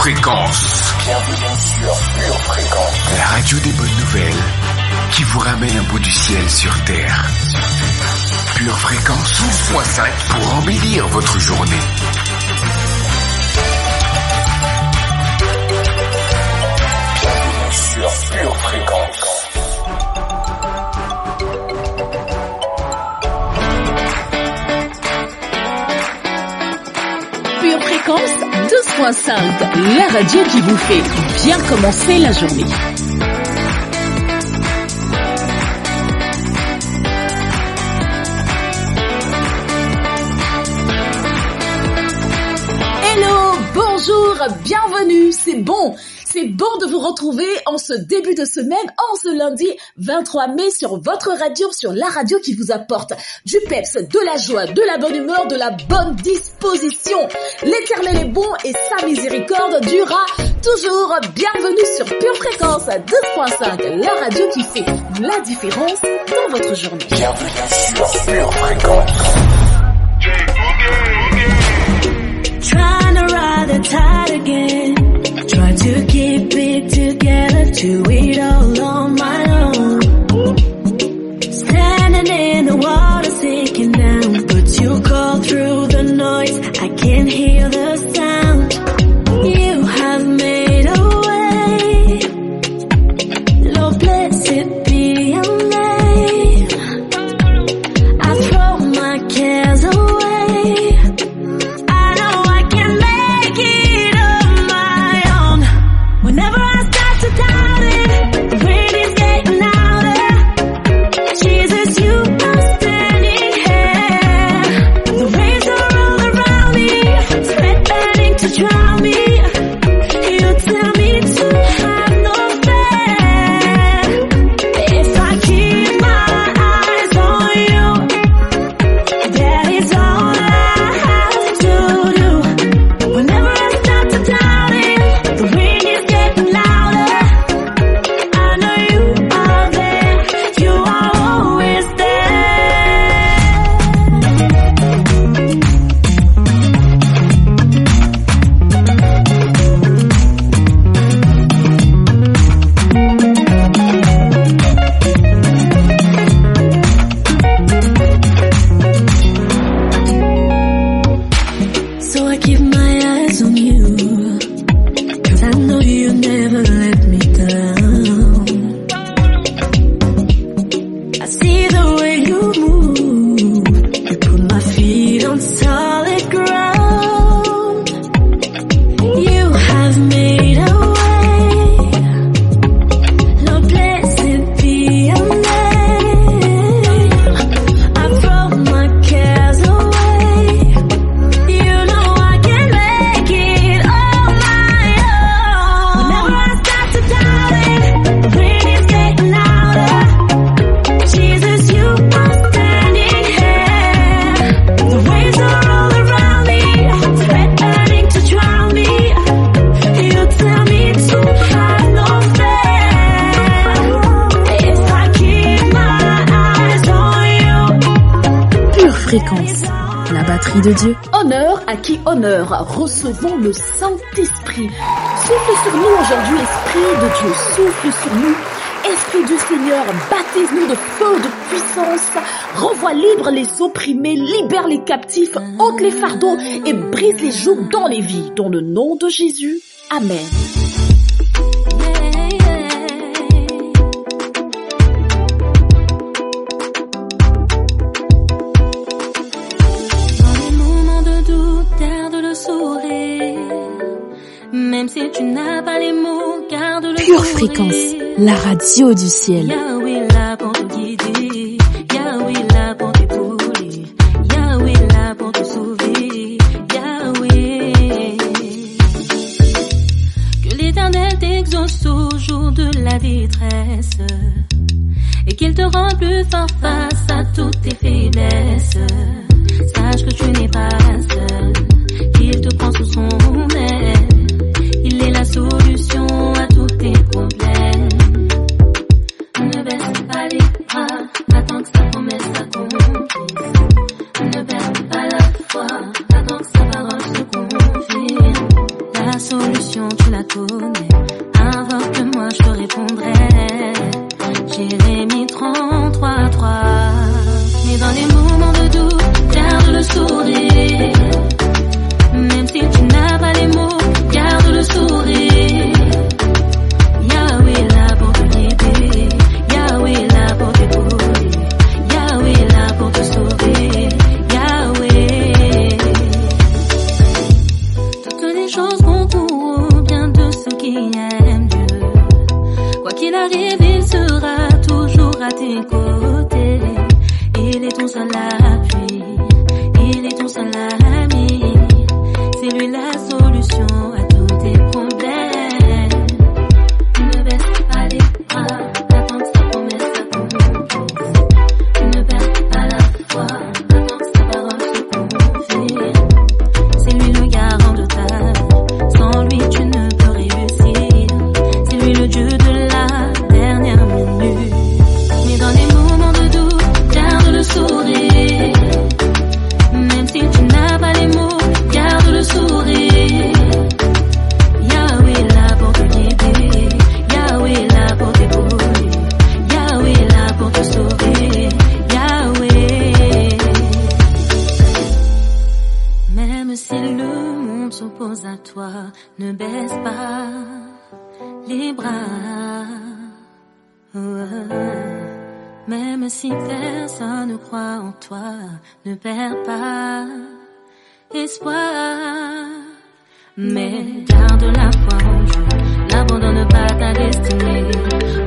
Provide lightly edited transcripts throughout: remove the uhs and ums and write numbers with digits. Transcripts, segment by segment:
Fréquence. Bienvenue sur Pure Fréquence. La radio des bonnes nouvelles qui vous ramène un bout du ciel sur Terre. Pure Fréquence 12.5 pour embellir votre journée. Bienvenue sur Pure Fréquence. Pure Fréquence 12.5, la radio qui vous fait bien commencer la journée. Hello, bonjour, bienvenue, c'est bon de vous retrouver en ce début de semaine, en ce lundi 23 mai sur votre radio, sur la radio qui vous apporte du peps, de la joie, de la bonne humeur, de la bonne disposition. L'Éternel est bon et sa miséricorde durera toujours. Bienvenue sur Pure Fréquence 12.5, la radio qui fait la différence dans votre journée. Bienvenue sur Pure Fréquence. Trying to ride the tide again. Try to keep it together, do it all on my own. Standing in the water, sinking down. But you call through the noise, I can hear the sound. You have made a way. Lord, blessed be your name. I throw my cares away. Whenever I start to doubt it, the rain is getting louder. Jesus, you are standing here. The waves are all around me, threatening to drown me. You tell me to have no fear. If I keep my eyes on you, that is all I have to do. Whenever I start to doubt it, the rain is getting louder. I know you are there. You are always So I keep my eyes on you, 'cause I know you never let me down. I see the way you move, you put my feet on solid ground. You have made a way. Lord, blessed be your name. I throw my cares away. You know I can make it on my own. Whenever I start to doubt it, the rain is getting louder. Jesus, you are standing here. The waves are all around me, threatening to drown me. You tell me to have no fear. If I keep my eyes on you. Pure Fréquence, la batterie de Dieu. Honneur à qui honneur, recevons le Saint-Esprit. Souffle sur nous aujourd'hui, Esprit de Dieu, souffle sur nous. Esprit du Seigneur, baptise-nous de feu, de puissance. Renvoie libre les opprimés, libère les captifs, ôte les fardeaux et brise les jougs dans les vies. Dans le nom de Jésus, Amen. Dans les moments de doute, garde le sourire. Même si tu n'as pas les mots, garde le Pure sourire. Fréquence, la radio du ciel. Yahweh là pour te guider, Yahweh là pour t'épauler, Yahweh là pour te sauver, Yahweh. Que l'Éternel t'exauce au jour de la détresse et qu'il te rende plus fort face à toutes tes faiblesses. Sache que tu n'es pas seul, qu'il te prend sous son aile. Il est la solution à tous tes problèmes. Ne baisse pas les bras, attends que sa promesse s'accomplisse. Ne perds pas la foi, attends que sa parole se confirme. La solution solution, tu la connais. Invoque-moi, je te répondrai. Jérémie 33:3. Mais dans les moments de doute, garde le sourire. Même si tu n'as pas les mots, garde le sourire. Yahweh est là pour te guider. Yahweh est là pour t'épauler. Yahweh est là pour te sauver. Yahweh. Toutes les choses concourent au bien de ceux qui aiment Dieu. Quoi qu'il arrive, il sera toujours à tes côtés. Il est ton seul appui. Il est ton seul ami. C'est lui la solution à tous tes problèmes. Ne baisse pas les bras, attends que sa promesse s'accomplisse. Ne perds pas la foi, attends que sa parole se confirme. C'est lui le garant de ta vie, sans lui tu ne peux réussir. C'est lui le Dieu de la dernière minute. Mais dans les moments de doute, garde le sourire. Même si tu n'as pas les mots, garde le sourire. Yahweh est là pour te guider. Yahweh est là pour t'épauler. Yahweh est là pour te sauver. Yahweh. Même si le monde s'oppose à toi, ne baisse pas les bras. Même si personne ne croit en toi, ne perds pas espoir. Mais garde la foi en Dieu, n'abandonne pas ta destinée.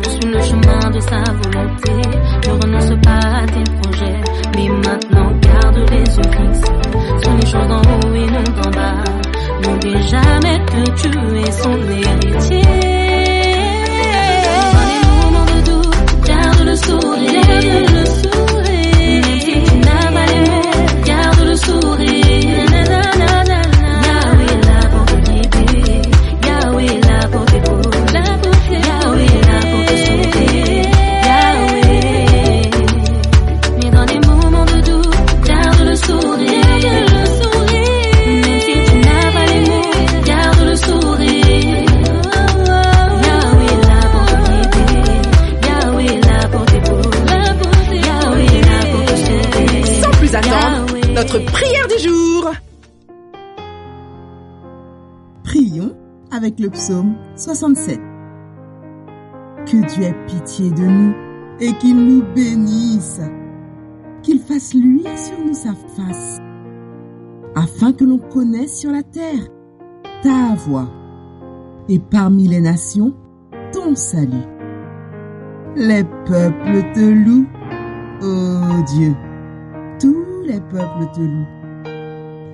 Poursuis le chemin de sa volonté, ne renonce pas à tes projets. Mais maintenant garde les yeux fixés sur les choses d'en haut et non d'en bas. N'oublie jamais que tu es son héritier. Garde le sourire, garde le sourire. Même si tu n'as pas les mots, garde le sourire. Yahweh est là pour te guider. Yahweh est là pour t'épauler. Yahweh est là pour te sauver. Yahweh. Mais dans les moments de doute, garde le sourire. Même si tu n'as pas les mots, garde le sourire. Yahweh est là pour te guider. Yahweh est là pour t'épauler. Yahweh est là pour te sauver. Sans plus attendre, notre prière du jour. Prions avec le psaume 67. Que Dieu ait pitié de nous et qu'il nous bénisse, qu'il fasse luire sur nous sa face, afin que l'on connaisse sur la terre ta voix et parmi les nations ton salut. Les peuples te louent, ô Dieu, tous les peuples te louent.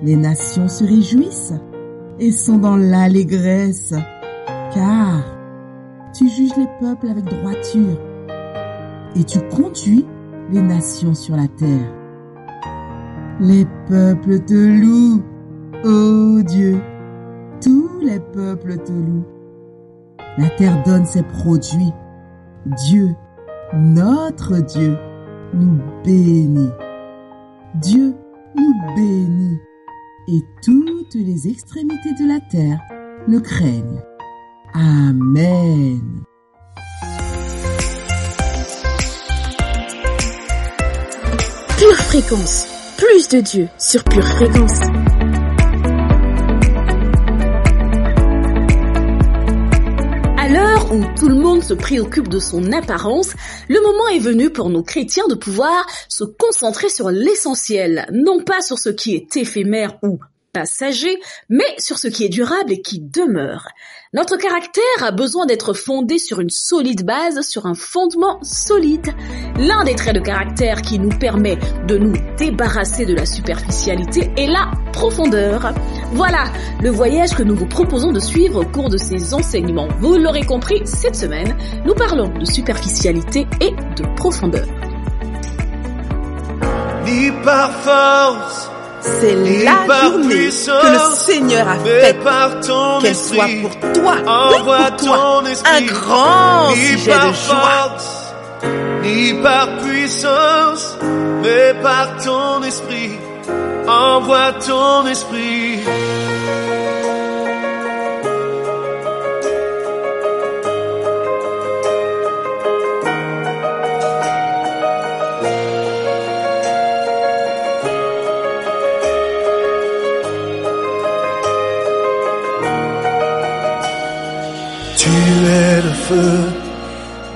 Les nations se réjouissent et sont dans l'allégresse, car tu juges les peuples avec droiture et tu conduis les nations sur la terre. Les peuples te louent, ô Dieu, tous les peuples te louent. La terre donne ses produits. Dieu, notre Dieu, nous bénit. Dieu nous bénit et toutes les extrémités de la terre le craignent. Amen. Pure Fréquence, plus de Dieu sur Pure Fréquence. À l'heure où tout le monde se préoccupe de son apparence, le moment est venu pour nos chrétiens de pouvoir se concentrer sur l'essentiel, non pas sur ce qui est éphémère ou passager, mais sur ce qui est durable et qui demeure. Notre caractère a besoin d'être fondé sur une solide base, sur un fondement solide. L'un des traits de caractère qui nous permet de nous débarrasser de la superficialité est la profondeur. Voilà le voyage que nous vous proposons de suivre au cours de ces enseignements. Vous l'aurez compris, cette semaine, nous parlons de superficialité et de profondeur. Ni par force, C'est la journée que le Seigneur a faite. Qu'elle soit pour toi, oui, pour toi, un grand sujet de joie. Ni par puissance, mais par ton esprit. Envoie ton esprit. Tu es le feu,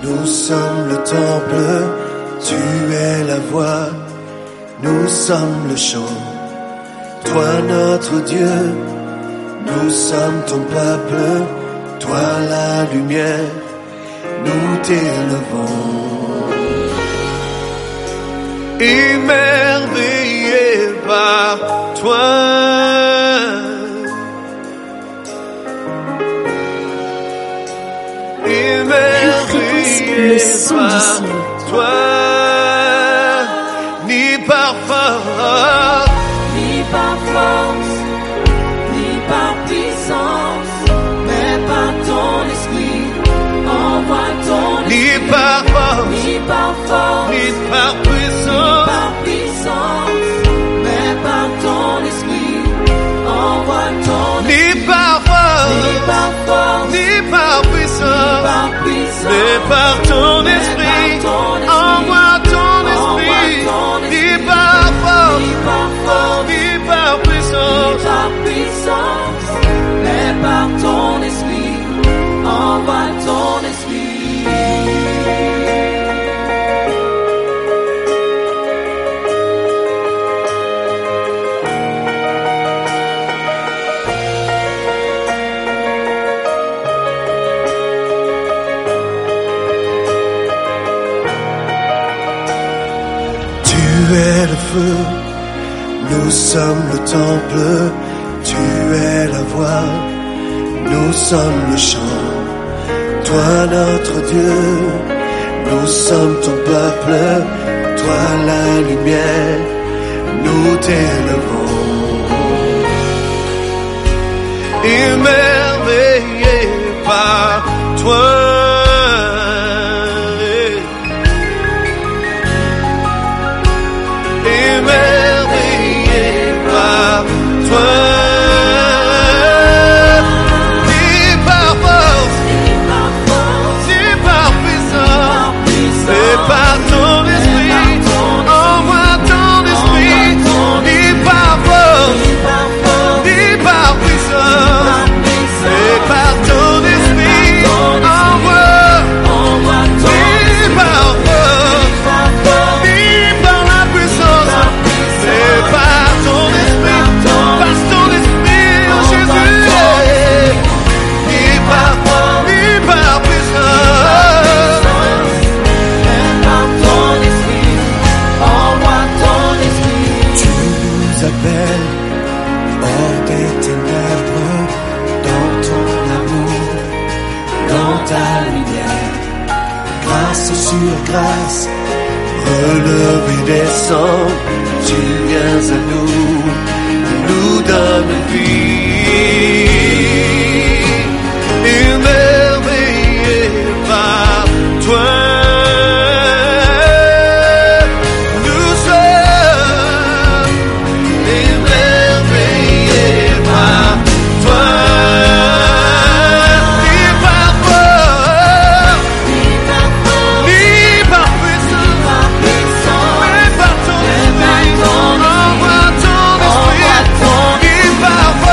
nous sommes le temple. Tu es la voix, nous sommes le chant. Toi notre Dieu, nous sommes ton peuple. Toi la lumière, nous t'élevons. Émerveillé par toi. Émerveillé par toi. Ni par force, ni par force, ni par puissance, mais par ton esprit. Envoie ton esprit. Ni par force, ni par force, ni par puissance, par puissance, mais par ton esprit. Envoie ton esprit. ni par force, Ni par force, ni par puissance, par puissance, mais par ton esprit. Envoie ton esprit. Ni par force, ni par force, ni par puissance, par puissance, mais par ton esprit. Envoie ton esprit. Tu es le feu, nous sommes le temple. Tu es la voix, nous sommes le chant. Toi notre Dieu, nous sommes ton peuple. Toi la lumière, nous t'élevons. Émerveillé par toi. Émerveillé par toi. Ni par force, ni par puissance, mais par ton esprit. Envoie ton esprit. Ni par force, ni par puissance, mais par ton esprit. Envoie. Ni par force, ni par la puissance, mais par ton esprit. Par ton esprit, oh Jésus. Ni par force, ni par puissance. Tu nous appelles hors des ténèbres, dans ton amour, dans ta lumière. Grâce sur grâce, relève et descend. Tu viens à nous donnes vie. Émerveillé par toi. Nous sommes émerveillés par toi. Ni par force, ni par puissance, mais par ton esprit. Envoie ton esprit. Ni par force,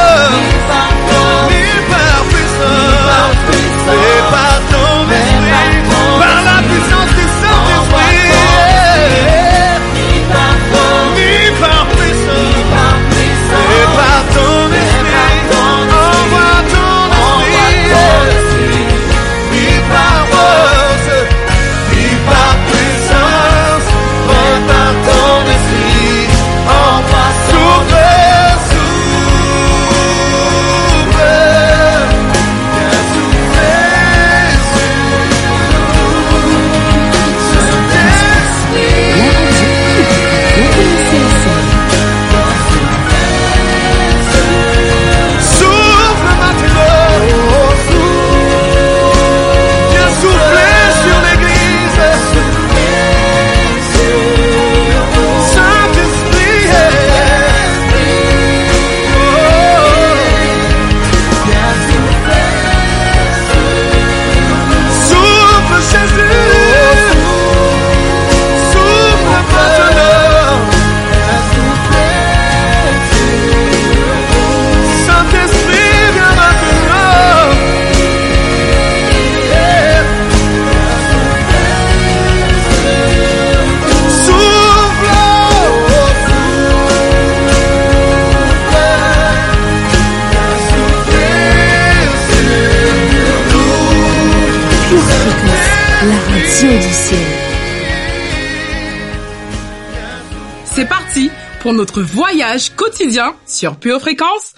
parti pour notre voyage quotidien sur Pure Fréquence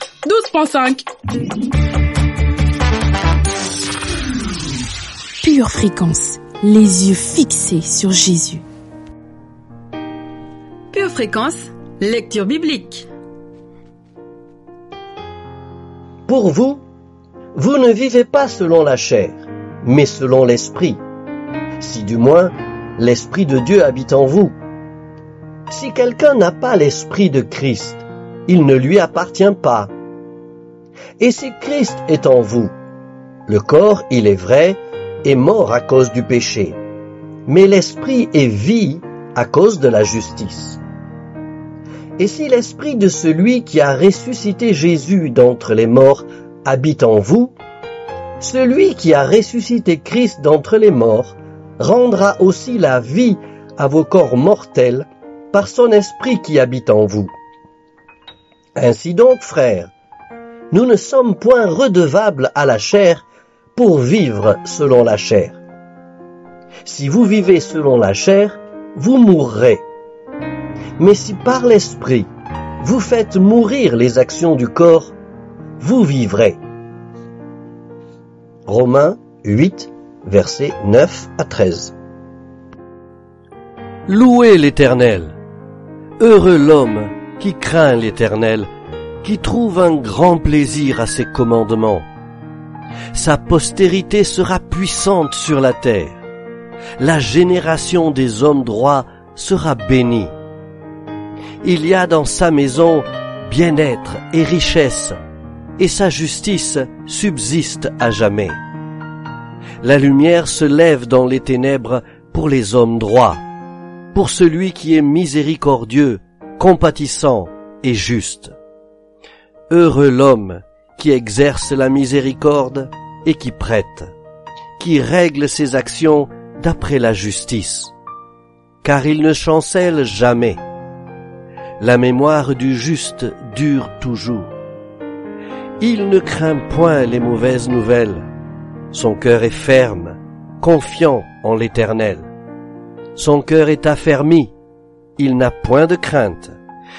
12.5. Pure Fréquence, les yeux fixés sur Jésus. Pure Fréquence, lecture biblique. Pour vous, vous ne vivez pas selon la chair, mais selon l'Esprit, si du moins l'Esprit de Dieu habite en vous. Si quelqu'un n'a pas l'Esprit de Christ, il ne lui appartient pas. Et si Christ est en vous, le corps, il est vrai, est mort à cause du péché, mais l'Esprit est vie à cause de la justice. Et si l'Esprit de celui qui a ressuscité Jésus d'entre les morts habite en vous, celui qui a ressuscité Christ d'entre les morts rendra aussi la vie à vos corps mortels par son Esprit qui habite en vous. Ainsi donc, frères, nous ne sommes point redevables à la chair pour vivre selon la chair. Si vous vivez selon la chair, vous mourrez. Mais si par l'Esprit, vous faites mourir les actions du corps, vous vivrez. Romains 8, versets 9 à 13. Louez l'Éternel. Heureux l'homme qui craint l'Éternel, qui trouve un grand plaisir à ses commandements. Sa postérité sera puissante sur la terre. La génération des hommes droits sera bénie. Il y a dans sa maison bien-être et richesse, et sa justice subsiste à jamais. La lumière se lève dans les ténèbres pour les hommes droits, pour celui qui est miséricordieux, compatissant et juste. Heureux l'homme qui exerce la miséricorde et qui prête, qui règle ses actions d'après la justice, car il ne chancelle jamais. La mémoire du juste dure toujours. Il ne craint point les mauvaises nouvelles. Son cœur est ferme, confiant en l'Éternel. Son cœur est affermi, il n'a point de crainte,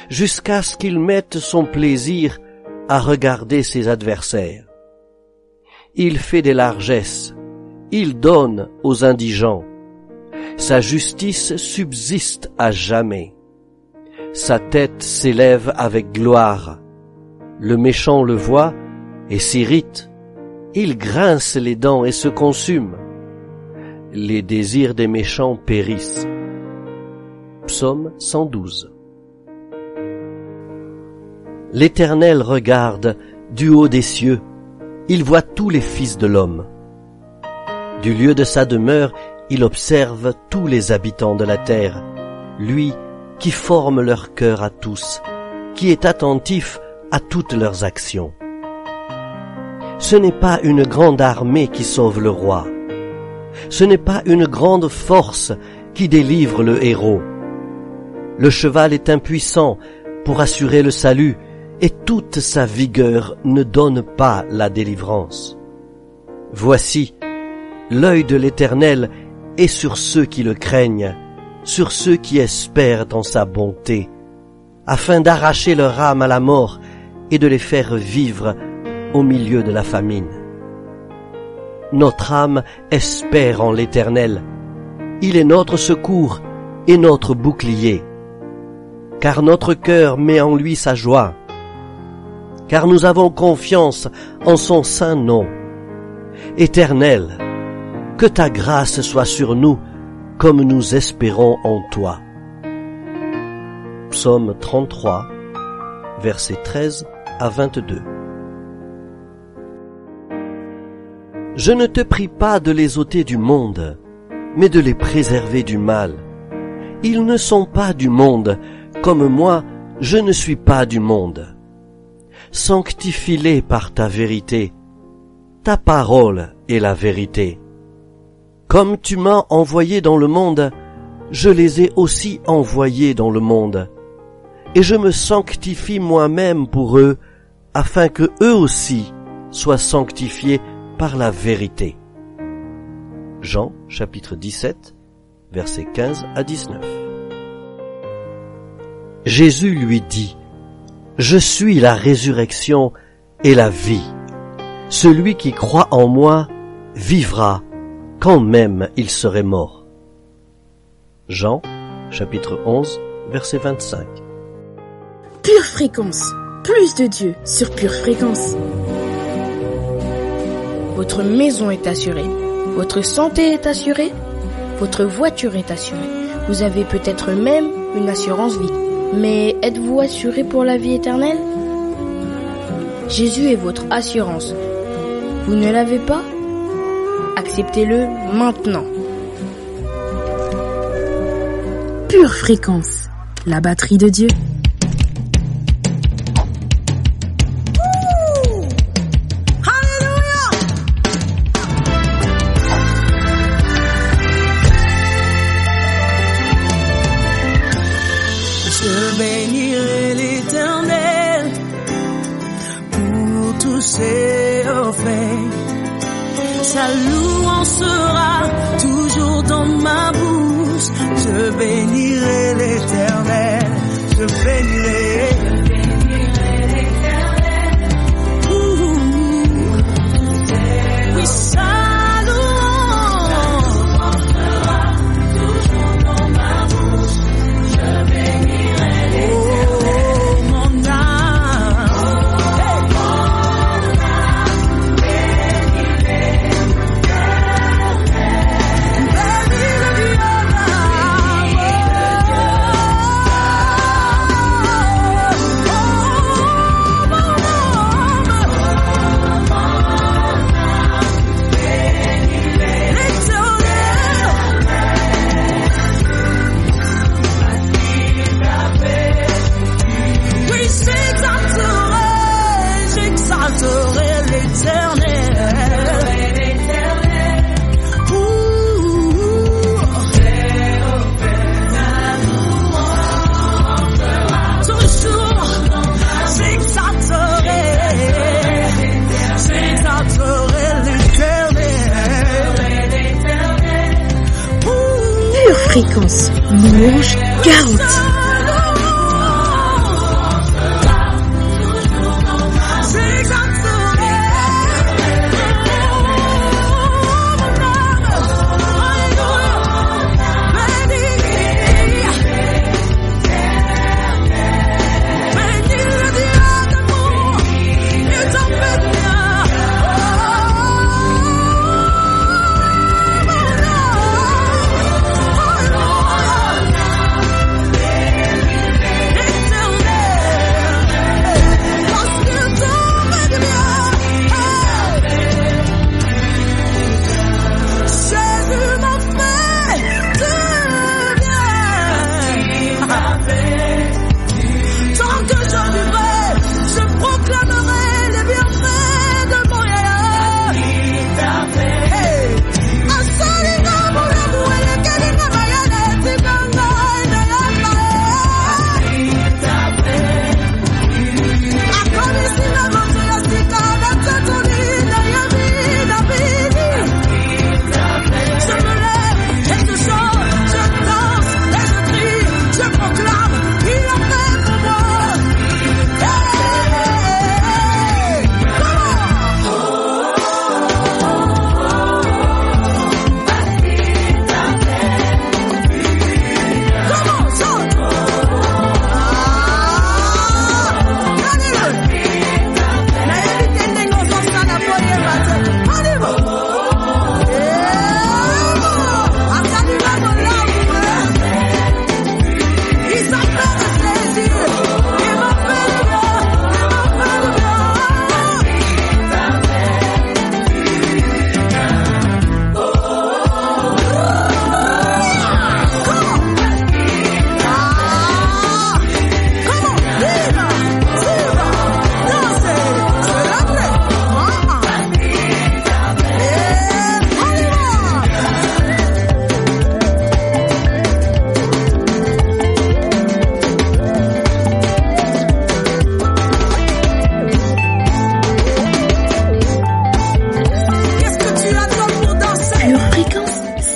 jusqu'à ce qu'il mette son plaisir à regarder ses adversaires. Il fait des largesses, il donne aux indigents. Sa justice subsiste à jamais. Sa tête s'élève avec gloire. Le méchant le voit et s'irrite. Il grince les dents et se consume. Les désirs des méchants périssent. Psaume 112. L'Éternel regarde du haut des cieux. Il voit tous les fils de l'homme. Du lieu de sa demeure, il observe tous les habitants de la terre. Lui qui forme leur cœur à tous, qui est attentif à toutes leurs actions. Ce n'est pas une grande armée qui sauve le roi. Ce n'est pas une grande force qui délivre le héros. Le cheval est impuissant pour assurer le salut, et toute sa vigueur ne donne pas la délivrance. Voici, l'œil de l'Éternel est sur ceux qui le craignent, sur ceux qui espèrent en sa bonté, afin d'arracher leur âme à la mort et de les faire vivre au milieu de la famine. Notre âme espère en l'Éternel. Il est notre secours et notre bouclier. Car notre cœur met en lui sa joie. Car nous avons confiance en son saint nom. Éternel, que ta grâce soit sur nous comme nous espérons en toi. Psaume 33, versets 13 à 22. Je ne te prie pas de les ôter du monde, mais de les préserver du mal. Ils ne sont pas du monde, comme moi, je ne suis pas du monde. Sanctifie-les par ta vérité. Ta parole est la vérité. Comme tu m'as envoyé dans le monde, je les ai aussi envoyés dans le monde. Et je me sanctifie moi-même pour eux, afin que eux aussi soient sanctifiés par la vérité. Jean, chapitre 17, versets 15 à 19. Jésus lui dit, « Je suis la résurrection et la vie. Celui qui croit en moi vivra quand même il serait mort. » Jean, chapitre 11, verset 25. Pure Fréquence, plus de Dieu sur Pure Fréquence. Votre maison est assurée, votre santé est assurée, votre voiture est assurée. Vous avez peut-être même une assurance vie. Mais êtes-vous assuré pour la vie éternelle? Jésus est votre assurance. Vous ne l'avez pas? Acceptez-le maintenant. Pure Fréquence, la batterie de Dieu. Je bénirai l'Éternel pour tous ses faits. Sa louange sera toujours dans ma bouche. Je bénirai l'Éternel. Je bénirai l'Éternel. Oui, sa louange sera toujours dans ma bouche. Je bénirai l'Éternel. Mon âme, Fréquence, louange garantie.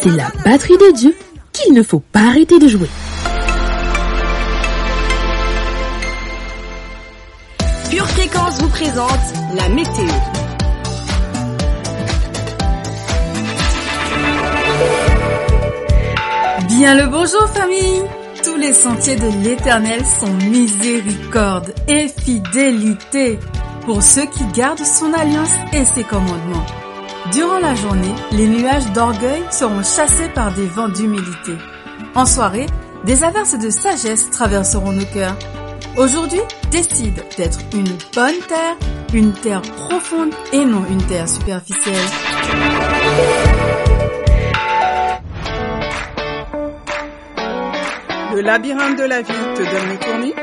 C'est la batterie de Dieu qu'il ne faut pas arrêter de jouer. présente la météo. Bien le bonjour famille! Tous les sentiers de l'Éternel sont miséricorde et fidélité pour ceux qui gardent son alliance et ses commandements. Durant la journée, les nuages d'orgueil seront chassés par des vents d'humilité. En soirée, des averses de sagesse traverseront nos cœurs. Aujourd'hui, décide d'être une bonne terre, une terre profonde et non une terre superficielle. Le labyrinthe de la vie te donne le tournis.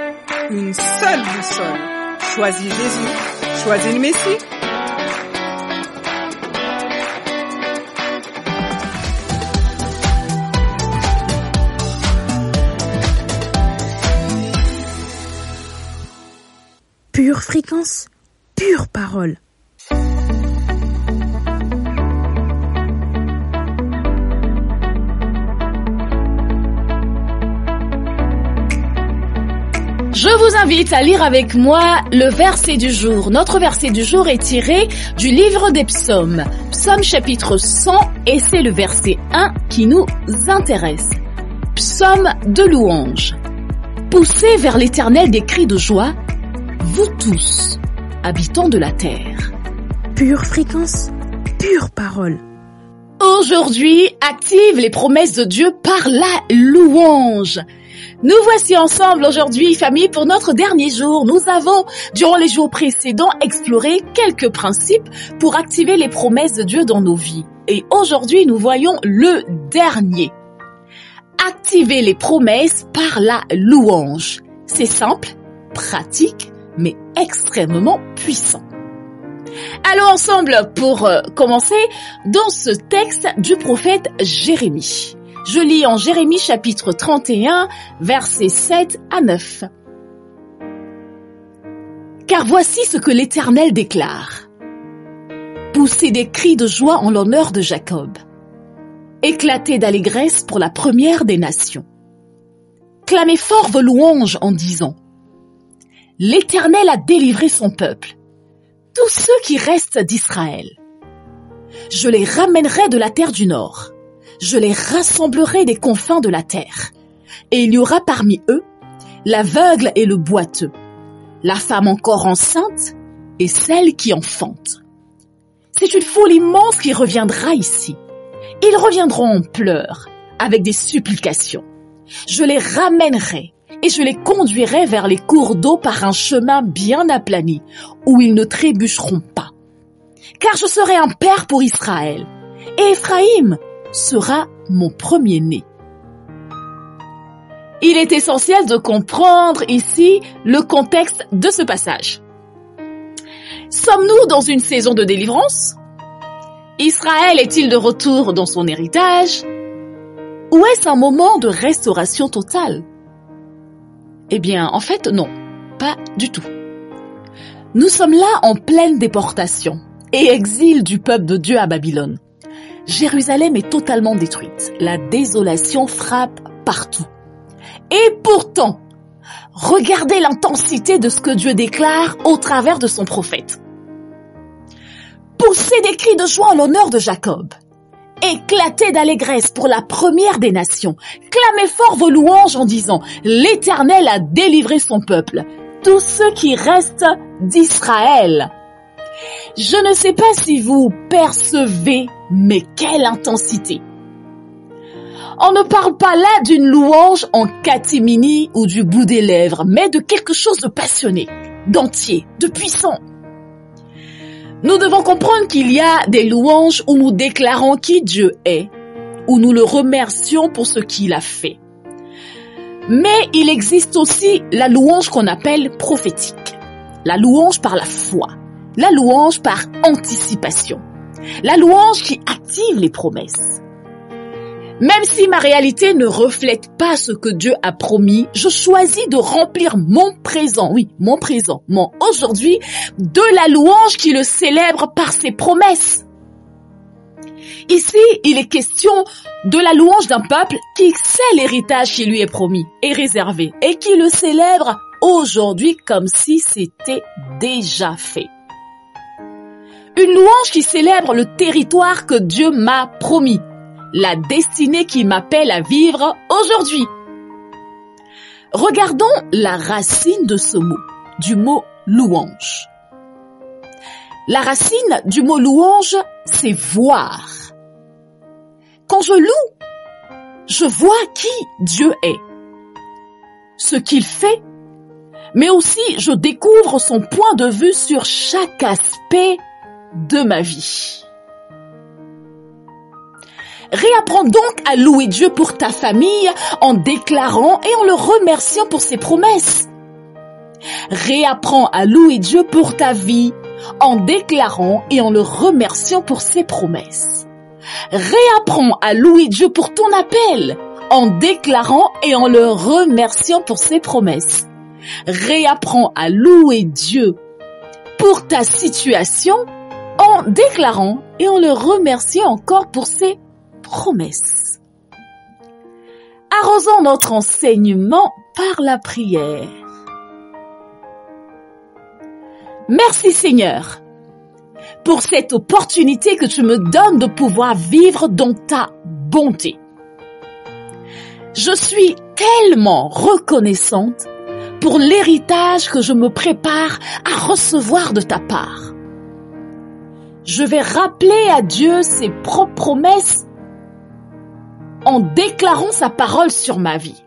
Une seule boussole. Choisis Jésus. Choisis le Messie. Pure fréquence, pure parole. Je vous invite à lire avec moi le verset du jour. Notre verset du jour est tiré du livre des psaumes. Psaume chapitre 100 et c'est le verset 1 qui nous intéresse. Psaume de louange. Poussez vers l'Éternel des cris de joie, vous tous, habitants de la terre. Pure fréquence, pure parole. Aujourd'hui, active les promesses de Dieu par la louange. Nous voici ensemble aujourd'hui, famille, pour notre dernier jour. Nous avons, durant les jours précédents, exploré quelques principes pour activer les promesses de Dieu dans nos vies. Et aujourd'hui, nous voyons le dernier. Activer les promesses par la louange. C'est simple, pratique, mais extrêmement puissant. Allons ensemble pour commencer dans ce texte du prophète Jérémie. Je lis en Jérémie chapitre 31, versets 7 à 9. Car voici ce que l'Éternel déclare. Poussez des cris de joie en l'honneur de Jacob. Éclatez d'allégresse pour la première des nations. Clamez fort vos louanges en disant. L'Éternel a délivré son peuple, tous ceux qui restent d'Israël. Je les ramènerai de la terre du nord. Je les rassemblerai des confins de la terre. Et il y aura parmi eux l'aveugle et le boiteux, la femme encore enceinte et celle qui enfante. C'est une foule immense qui reviendra ici. Ils reviendront en pleurs, avec des supplications. Je les ramènerai et je les conduirai vers les cours d'eau par un chemin bien aplani, où ils ne trébucheront pas. Car je serai un père pour Israël, et Éphraïm sera mon premier-né. Il est essentiel de comprendre ici le contexte de ce passage. Sommes-nous dans une saison de délivrance? Israël est-il de retour dans son héritage? Ou est-ce un moment de restauration totale? Eh bien, en fait, non, pas du tout. Nous sommes là en pleine déportation et exil du peuple de Dieu à Babylone. Jérusalem est totalement détruite. La désolation frappe partout. Et pourtant, regardez l'intensité de ce que Dieu déclare au travers de son prophète. Poussez des cris de joie en l'honneur de Jacob. Éclatez d'allégresse pour la première des nations. Clamez fort vos louanges en disant « L'Éternel a délivré son peuple, tous ceux qui restent d'Israël. » Je ne sais pas si vous percevez, mais quelle intensité! On ne parle pas là d'une louange en catimini ou du bout des lèvres, mais de quelque chose de passionné, d'entier, de puissant. Nous devons comprendre qu'il y a des louanges où nous déclarons qui Dieu est, où nous le remercions pour ce qu'il a fait. Mais il existe aussi la louange qu'on appelle prophétique, la louange par la foi, la louange par anticipation, la louange qui active les promesses. Même si ma réalité ne reflète pas ce que Dieu a promis, je choisis de remplir mon présent, mon aujourd'hui, de la louange qui le célèbre par ses promesses. Ici, il est question de la louange d'un peuple qui sait l'héritage qui lui est promis et réservé et qui le célèbre aujourd'hui comme si c'était déjà fait. Une louange qui célèbre le territoire que Dieu m'a promis, la destinée qu'il m'appelle à vivre aujourd'hui. Regardons la racine de ce mot, du mot louange. La racine du mot louange, c'est voir. Quand je loue, je vois qui Dieu est, ce qu'il fait, mais aussi je découvre son point de vue sur chaque aspect de ma vie. Réapprends donc à louer Dieu pour ta famille en déclarant et en le remerciant pour ses promesses. Réapprends à louer Dieu pour ta vie en déclarant et en le remerciant pour ses promesses. Réapprends à louer Dieu pour ton appel en déclarant et en le remerciant pour ses promesses. Réapprends à louer Dieu pour ta situation en déclarant et en le remerciant encore pour ses promesses. Arrosons notre enseignement par la prière. Merci Seigneur pour cette opportunité que tu me donnes de pouvoir vivre dans ta bonté. Je suis tellement reconnaissante pour l'héritage que je me prépare à recevoir de ta part. Je vais rappeler à Dieu ses propres promesses en déclarant sa parole sur ma vie.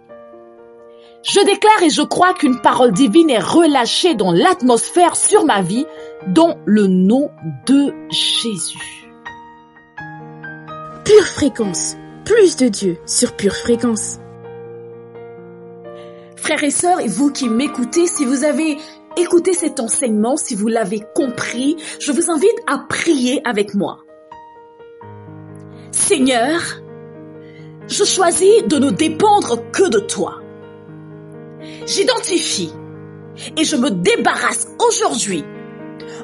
Je déclare et je crois qu'une parole divine est relâchée dans l'atmosphère sur ma vie, dans le nom de Jésus. Pure Fréquence, plus de Dieu sur Pure Fréquence. Frères et sœurs, et vous qui m'écoutez, si vous avez écouté cet enseignement, si vous l'avez compris, je vous invite à prier avec moi. Seigneur, je choisis de ne dépendre que de toi. J'identifie et je me débarrasse aujourd'hui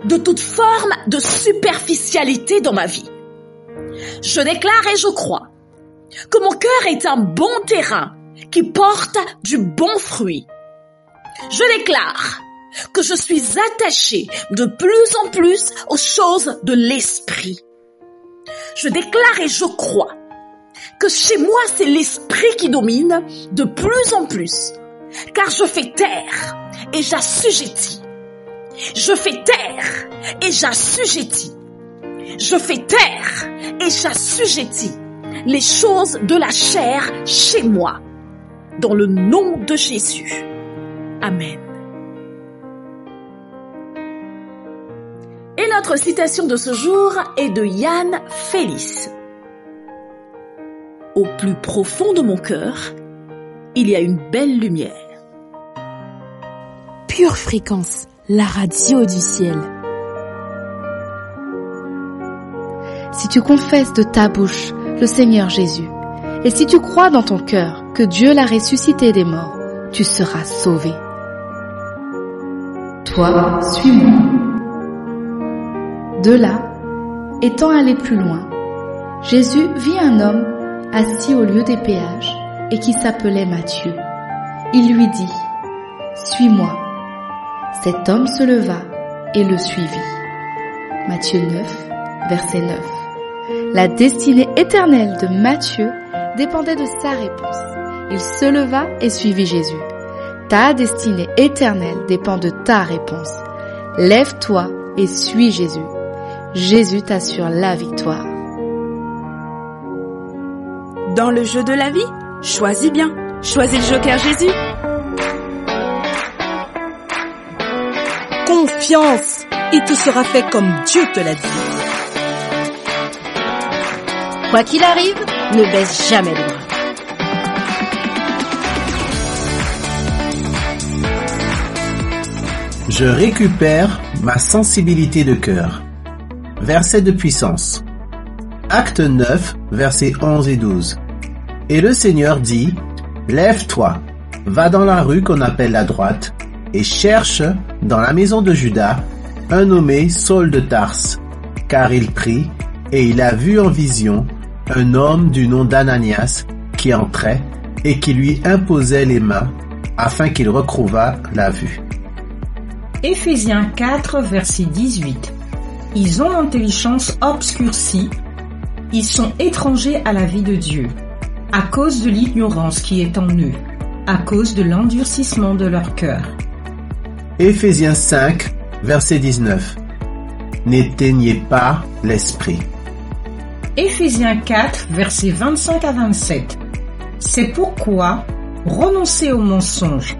de toute forme de superficialité dans ma vie. Je déclare et je crois que mon cœur est un bon terrain qui porte du bon fruit. Je déclare que je suis attachée de plus en plus aux choses de l'esprit. Je déclare et je crois que chez moi c'est l'esprit qui domine de plus en plus, car je fais taire et j'assujettis. Je fais taire et j'assujettis. Je fais taire et j'assujettis les choses de la chair chez moi, dans le nom de Jésus. Amen. Et notre citation de ce jour est de Yann Félix. Au plus profond de mon cœur, il y a une belle lumière. Pure Fréquence, la radio du ciel. Si tu confesses de ta bouche le Seigneur Jésus, et si tu crois dans ton cœur que Dieu l'a ressuscité des morts, tu seras sauvé. Toi, suis-moi. De là, étant allé plus loin, Jésus vit un homme assis au lieu des péages et qui s'appelait Matthieu. Il lui dit, « Suis-moi ». Cet homme se leva et le suivit. Matthieu 9, verset 9. La destinée éternelle de Matthieu dépendait de sa réponse. Il se leva et suivit Jésus. Ta destinée éternelle dépend de ta réponse. Lève-toi et suis Jésus. Jésus t'assure la victoire. Dans le jeu de la vie, choisis bien. Choisis le joker Jésus. Confiance, il te sera fait comme Dieu te l'a dit. Quoi qu'il arrive, ne baisse jamais les bras. Je récupère ma sensibilité de cœur. Verset de puissance. Acte 9, versets 11 et 12. Et le Seigneur dit, « Lève-toi, va dans la rue qu'on appelle la droite, et cherche dans la maison de Judas un nommé Saul de Tarse, car il prie, et il a vu en vision un homme du nom d'Ananias qui entrait et qui lui imposait les mains afin qu'il retrouvât la vue. Éphésiens 4, verset 18. Ils ont l'intelligence obscurcie, ils sont étrangers à la vie de Dieu, à cause de l'ignorance qui est en eux, à cause de l'endurcissement de leur cœur. Éphésiens 5, verset 19. N'éteignez pas l'esprit. Éphésiens 4, versets 25 à 27. C'est pourquoi renoncez au mensonge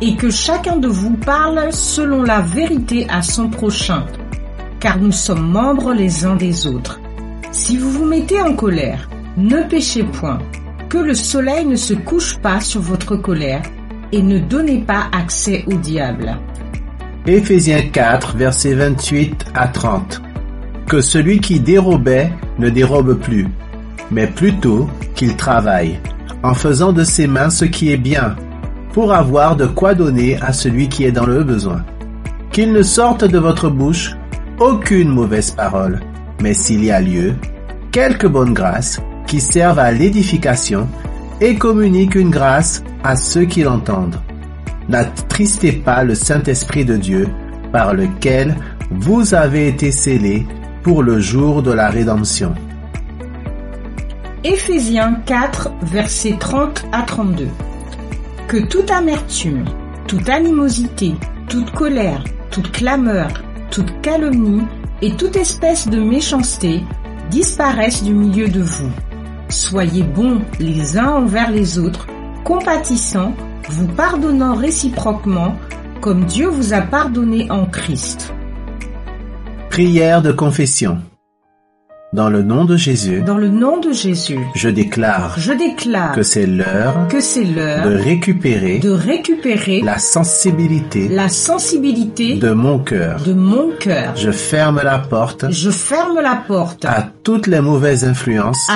et que chacun de vous parle selon la vérité à son prochain, car nous sommes membres les uns des autres. Si vous vous mettez en colère, ne péchez point, que le soleil ne se couche pas sur votre colère et ne donnez pas accès au diable. Éphésiens 4, versets 28 à 30. Que celui qui dérobait ne dérobe plus, mais plutôt qu'il travaille, en faisant de ses mains ce qui est bien, pour avoir de quoi donner à celui qui est dans le besoin. Qu'il ne sorte de votre bouche aucune mauvaise parole, mais s'il y a lieu, quelques bonnes grâces qui servent à l'édification et communiquent une grâce à ceux qui l'entendent. N'attristez pas le Saint-Esprit de Dieu, par lequel vous avez été scellés pour le jour de la rédemption. Éphésiens 4, versets 30 à 32. Que toute amertume, toute animosité, toute colère, toute clameur, toute calomnie et toute espèce de méchanceté disparaissent du milieu de vous. Soyez bons les uns envers les autres, compatissants, vous pardonnant réciproquement, comme Dieu vous a pardonné en Christ. Prière de confession. Dans le nom de Jésus, je déclare que c'est l'heure de récupérer la sensibilité de mon cœur. Je ferme la porte à toutes les mauvaises influences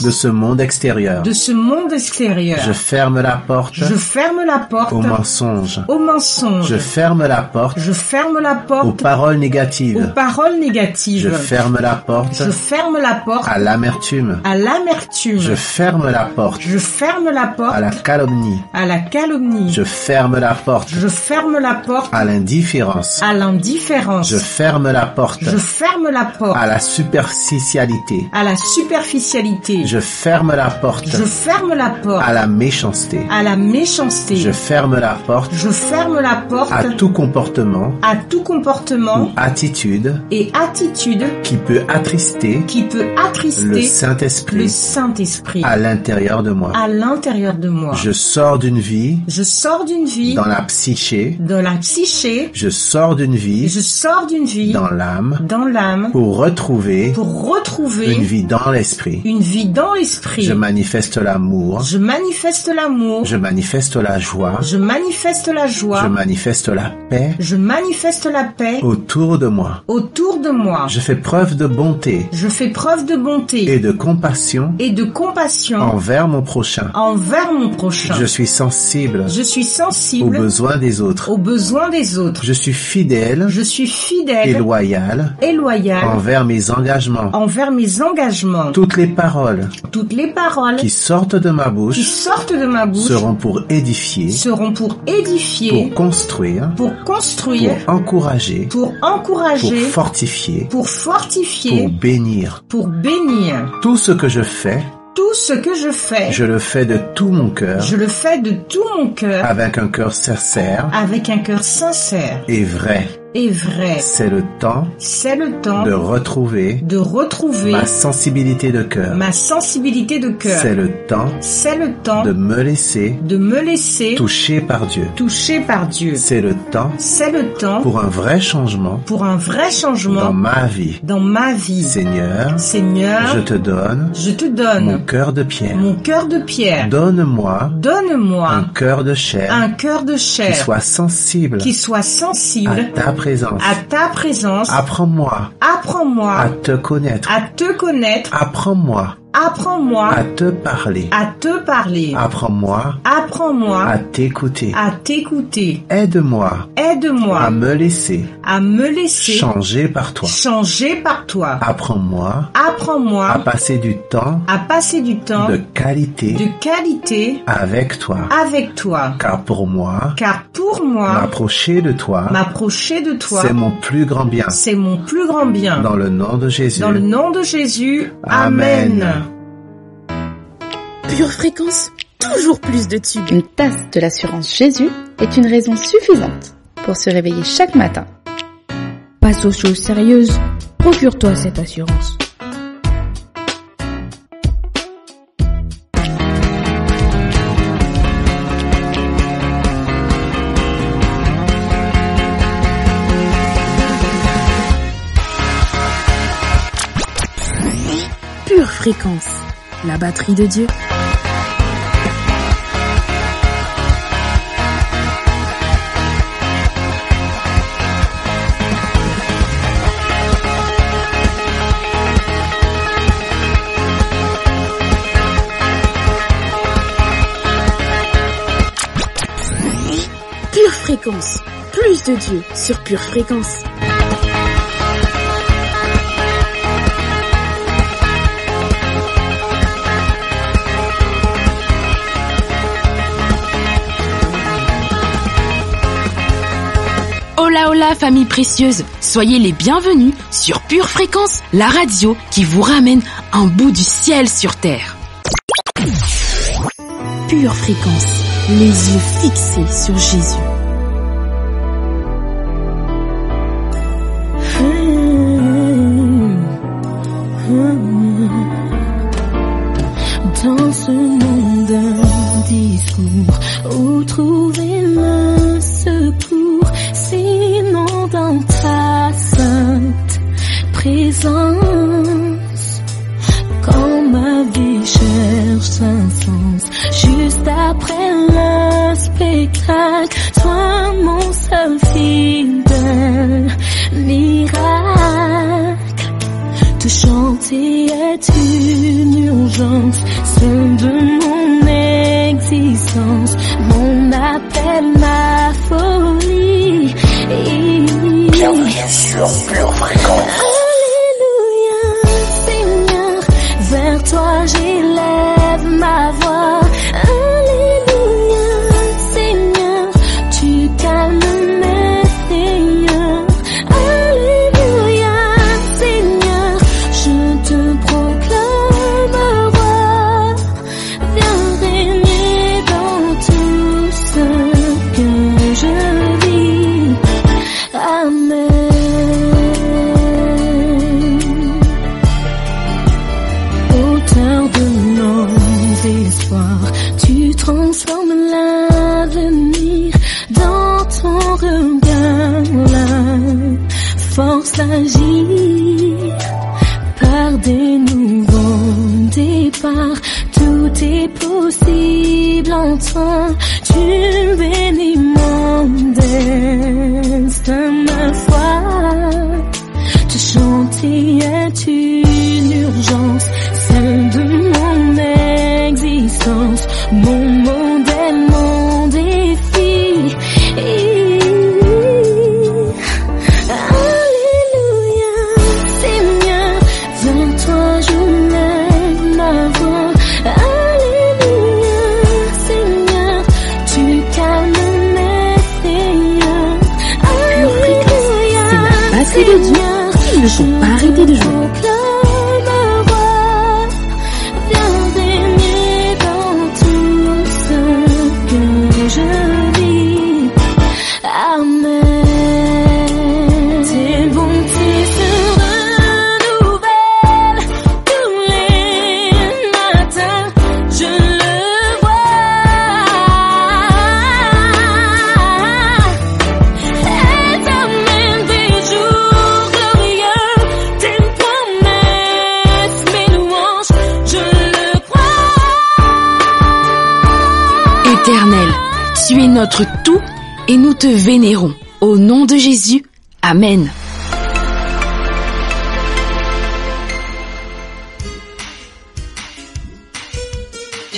de ce monde extérieur. Je ferme la porte aux mensonges. Je ferme la porte aux paroles négatives. Je ferme la porte à l'amertume. Je ferme la porte à la calomnie. Je ferme la porte à l'indifférence. Je ferme la porte à la superficialité. Je ferme la porte à la méchanceté. Je ferme la porte à tout comportement ou attitude qui peut attrister le Saint-Esprit à l'intérieur de moi. Je sors d'une vie dans la psyché. Je sors d'une vie dans l'âme pour retrouver une vie dans l'esprit. Je manifeste l'amour. Je manifeste la joie. Je manifeste la paix autour de moi. Je fais preuve de bonté et de compassion envers mon prochain. Je suis sensible aux besoins des autres. Je suis fidèle et loyal envers mes engagements. Toutes les paroles qui sortent de ma bouche seront pour édifier, pour construire, pour encourager, pour fortifier, pour bénir. Tout ce que je fais, je le fais de tout mon cœur. Avec un cœur sincère. Et vrai. C'est le temps de retrouver ma sensibilité de cœur. C'est le temps de me laisser toucher par Dieu. C'est le temps pour un vrai changement dans ma vie. Seigneur, je te donne mon cœur de pierre. Donne-moi un cœur de chair qui soit sensible à ta présence. Apprends-moi à te connaître. Apprends-moi Apprends-moi à te parler. À te parler. Apprends-moi à t'écouter. Aide-moi à me laisser changer par toi. Apprends-moi à passer du temps de qualité avec toi. Car pour moi m'approcher de toi c'est mon plus grand bien. Dans le nom de Jésus. Amen. Pure fréquence, toujours plus de tubes. Une tasse de l'assurance Jésus est une raison suffisante pour se réveiller chaque matin. Passe aux choses sérieuses, procure-toi cette assurance. Pure fréquence, la batterie de Dieu. Pure fréquence, plus de Dieu sur Pure fréquence. Hola hola famille précieuse, soyez les bienvenus sur Pure Fréquence, la radio qui vous ramène un bout du ciel sur terre. Pure Fréquence, les yeux fixés sur Jésus. Dans ce monde d'un discours où trouver le secours, sinon dans ta sainte présence. Quand ma vie cherche un sens, juste après le spectacle, toi mon seul fidèle miracle. Te chanter est une urgence, celle de mon existence, mon appel, ma folie. Bienvenue sur Pure Fréquence. Alléluia, Seigneur, vers toi j'élève ma voix. Alléluia, Seigneur, tu calmes mes frayeurs. Alléluia, Seigneur, je te proclame roi. Viens régner dans tout ce que je vis. Amen. Auteur de nos espoirs, tu transformes l'avenir dans ton regard. La force d'agir par des nouveaux départs. Tout est possible en toi. Tu bénis mon destin, ma foi. Te chanter est une urgence, celle de mon existence, mon modèle, mon défi. Alléluia, Seigneur, vers toi je lève ma voix. Alléluia, Seigneur, tu calmes mes frayeurs. Alléluia, C'est la batterie de Dieu qui ne faut pas arrêter de jouer. Éternel, tu es notre tout et nous te vénérons. Au nom de Jésus, Amen.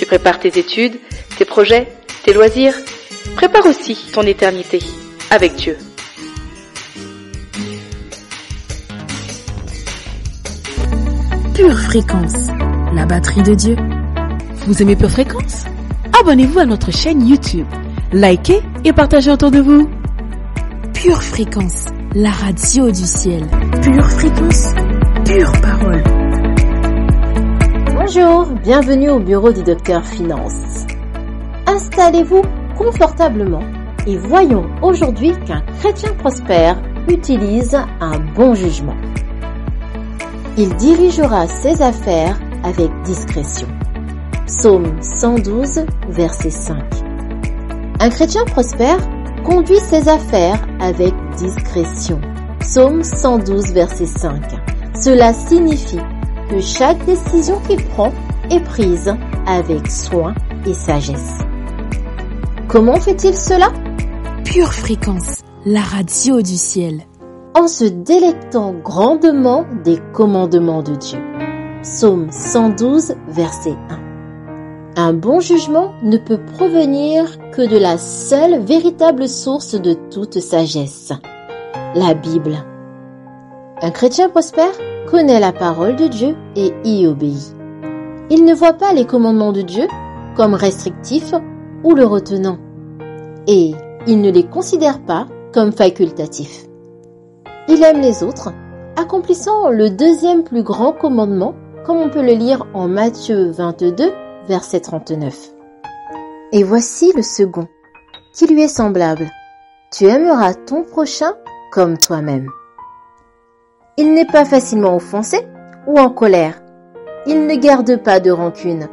prépares tes études, tes projets, tes loisirs. Prépare aussi ton éternité avec Dieu. Pure Fréquence, la batterie de Dieu. Vous aimez Pure Fréquence? Abonnez-vous à notre chaîne YouTube, likez et partagez autour de vous. Pure Fréquence, la radio du ciel. Pure Fréquence, pure parole. Bonjour, bienvenue au bureau du docteur Finance. Installez-vous confortablement et voyons aujourd'hui qu'un chrétien prospère utilise un bon jugement. Il dirigera ses affaires avec discrétion. Psaume 112, verset 5. Un chrétien prospère conduit ses affaires avec discrétion. Psaume 112, verset 5. Cela signifie que chaque décision qu'il prend est prise avec soin et sagesse. Comment fait-il cela? Pure Fréquence, la radio du ciel. En se délectant grandement des commandements de Dieu. Psaume 112, verset 1. Un bon jugement ne peut provenir que de la seule véritable source de toute sagesse, la Bible. Un chrétien prospère connaît la parole de Dieu et y obéit. Il ne voit pas les commandements de Dieu comme restrictifs ou le retenant, et il ne les considère pas comme facultatifs. Il aime les autres, accomplissant le deuxième plus grand commandement, comme on peut le lire en Matthieu 22, verset 39. Et voici le second, qui lui est semblable. Tu aimeras ton prochain comme toi-même. Il n'est pas facilement offensé ou en colère. Il ne garde pas de rancune.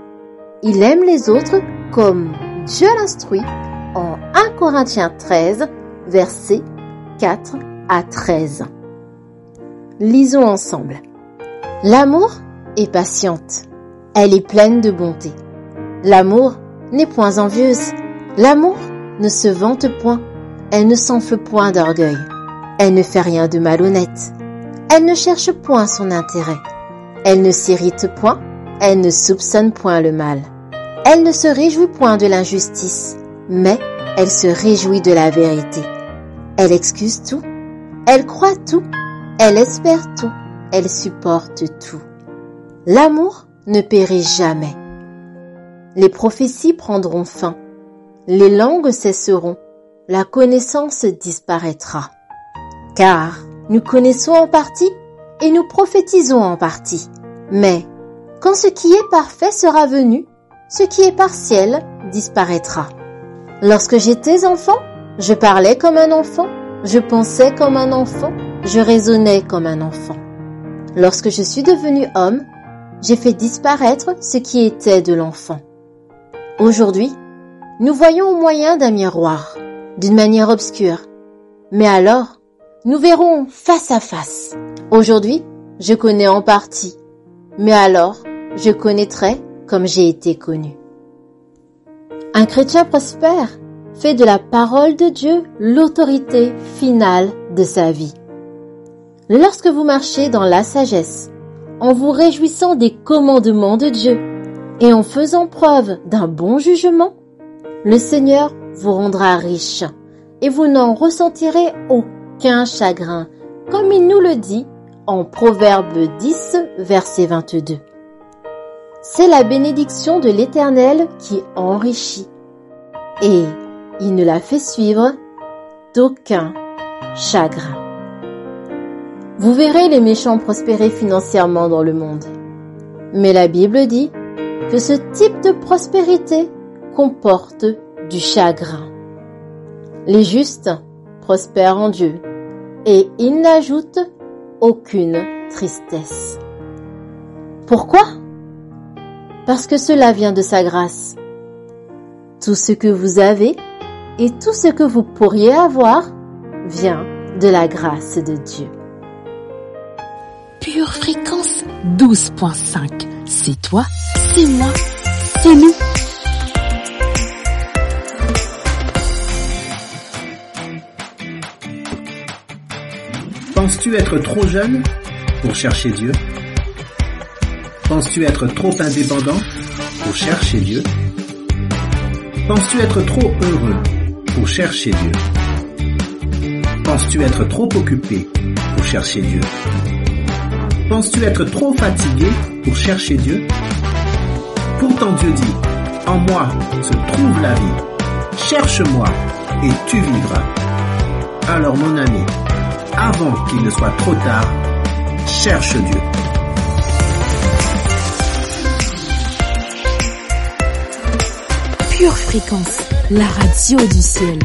Il aime les autres comme Dieu l'instruit en 1 Corinthiens 13, versets 4 à 13. Lisons ensemble. L'amour est patiente. Elle est pleine de bonté. L'amour n'est point envieuse. L'amour ne se vante point. Elle ne s'enfle point d'orgueil. Elle ne fait rien de malhonnête. Elle ne cherche point son intérêt. Elle ne s'irrite point. Elle ne soupçonne point le mal. Elle ne se réjouit point de l'injustice, mais elle se réjouit de la vérité. Elle excuse tout. Elle croit tout. Elle espère tout. Elle supporte tout. L'amour ne périt jamais. Les prophéties prendront fin. Les langues cesseront. La connaissance disparaîtra. Car nous connaissons en partie et nous prophétisons en partie. Mais quand ce qui est parfait sera venu, ce qui est partiel disparaîtra. Lorsque j'étais enfant, je parlais comme un enfant, je pensais comme un enfant, je raisonnais comme un enfant. Lorsque je suis devenu homme, j'ai fait disparaître ce qui était de l'enfant. Aujourd'hui, nous voyons au moyen d'un miroir, d'une manière obscure. Mais alors, nous verrons face à face. Aujourd'hui, je connais en partie. Mais alors, je connaîtrai comme j'ai été connu. Un chrétien prospère fait de la parole de Dieu l'autorité finale de sa vie. Lorsque vous marchez dans la sagesse, en vous réjouissant des commandements de Dieu et en faisant preuve d'un bon jugement, le Seigneur vous rendra riche et vous n'en ressentirez aucun chagrin, comme il nous le dit en Proverbe 10, verset 22. C'est la bénédiction de l'Éternel qui enrichit, et il ne la fait suivre d'aucun chagrin. Vous verrez les méchants prospérer financièrement dans le monde, mais la Bible dit que ce type de prospérité comporte du chagrin. Les justes prospèrent en Dieu, et ils n'ajoutent aucune tristesse. Pourquoi? Parce que cela vient de sa grâce. Tout ce que vous avez et tout ce que vous pourriez avoir vient de la grâce de Dieu. Pure Fréquence 12.5. C'est toi, c'est moi, c'est nous. Penses-tu être trop jeune pour chercher Dieu? Penses-tu être trop indépendant pour chercher Dieu? Penses-tu être trop heureux pour chercher Dieu? Penses-tu être trop occupé pour chercher Dieu? Penses-tu être trop fatigué pour chercher Dieu? Pourtant Dieu dit, en moi se trouve la vie. Cherche-moi et tu vivras. Alors mon ami, avant qu'il ne soit trop tard, cherche Dieu. Pure Fréquence, la radio du ciel.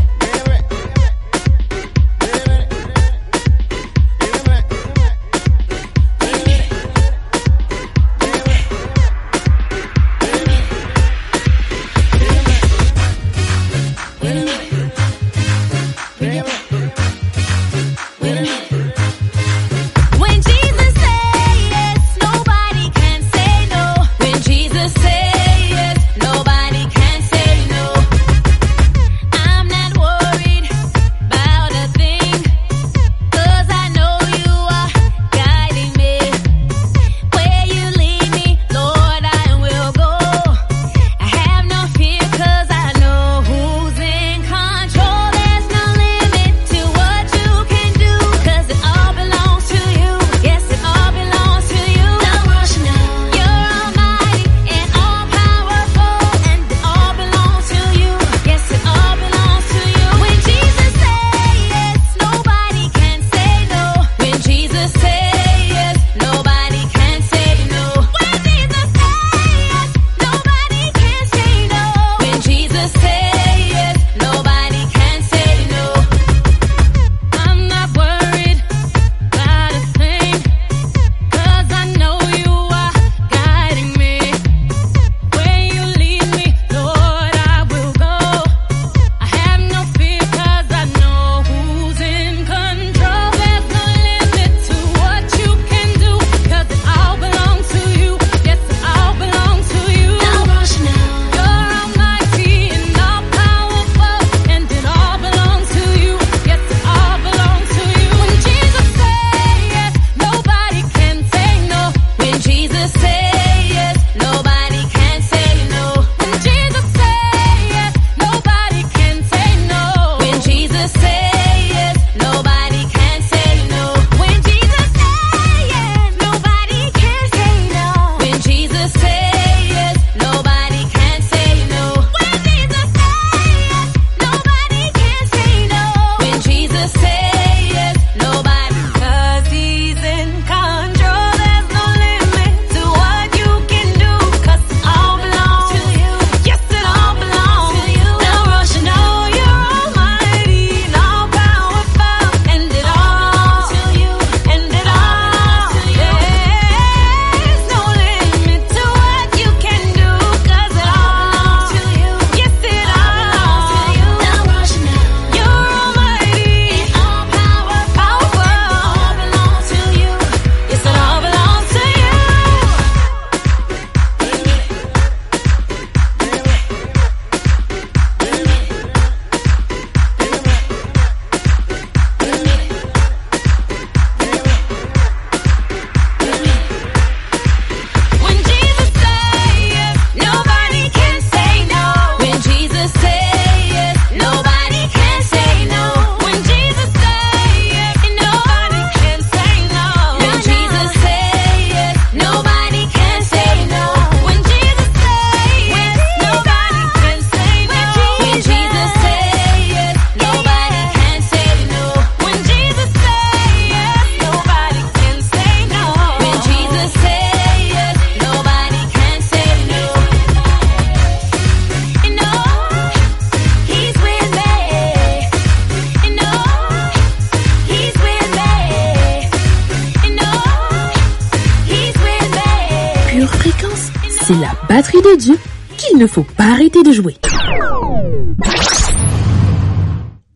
C'est la batterie de Dieu qu'il ne faut pas arrêter de jouer.